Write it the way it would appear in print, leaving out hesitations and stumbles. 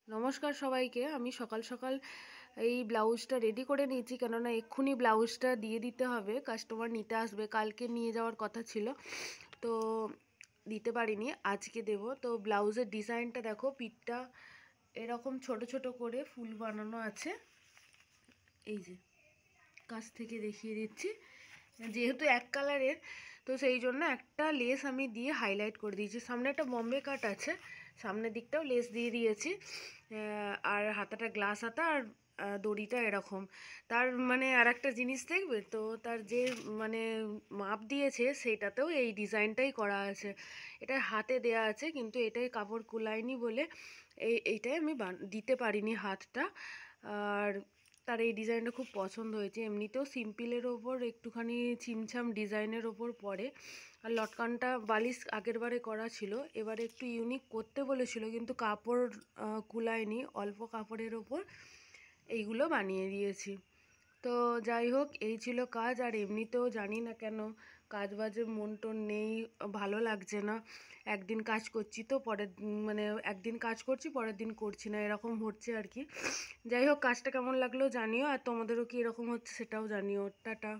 নমস্কার সবাইকে। আমি সকাল সকাল এই ব্লাউজটা রেডি করে নিয়েছি, কেননা এক্ষুনি ব্লাউজটা দিয়ে দিতে হবে। কাস্টমার নিতে আসবে, কালকে নিয়ে যাওয়ার কথা ছিল, তো দিতে পারিনি, আজকে দেব। তো ব্লাউজের ডিজাইনটা দেখো, পিঠটা এরকম ছোট ছোট করে ফুল বানানো আছে। এই যে কাছ থেকে দেখিয়ে দিচ্ছি, যেহেতু এক কালারের, তো সেই জন্য একটা লেস আমি দিয়ে হাইলাইট করে দিয়েছি। সামনে একটা বম্বে কাট আছে, সামনের দিকটাও লেস দিয়ে দিয়েছি। আর হাতাটা গ্লাস হাতা, আর দড়িটা এরকম। তার মানে আর একটা জিনিস দেখবে তো, তার যে মানে মাপ দিয়েছে সেইটাতেও এই ডিজাইনটাই করা আছে। এটা হাতে দেয়া আছে, কিন্তু এটাই কাপড় কুলায়নি বলে এইটাই আমি দিতে পারিনি হাতটা। আর তার এই ডিজাইনটা খুব পছন্দ হয়েছে। এমনিতেও সিম্পলের ওপর একটুখানি ছিমছাম ডিজাইনের ওপর পরে। আর লটকানটা বালিশ আগের বারে করা ছিল, এবারে একটু ইউনিক করতে বলেছিল, কিন্তু কাপড় কুলায়নি, অল্প কাপড়ের ওপর এইগুলো বানিয়ে দিয়েছি। তো যাই হোক, এই ছিল কাজ। আর এমনিতেও জানি না কেন কাজ বাজে মন টন নেই, ভালো লাগছে না। একদিন কাজ করছি তো পরের মানে একদিন কাজ করছি, পরের দিন করছি না, এরকম হচ্ছে আর কি। যাই হোক, কাজটা কেমন লাগলো জানিও, আর তোমাদেরও কি এরকম হচ্ছে সেটাও জানিও। টাটা।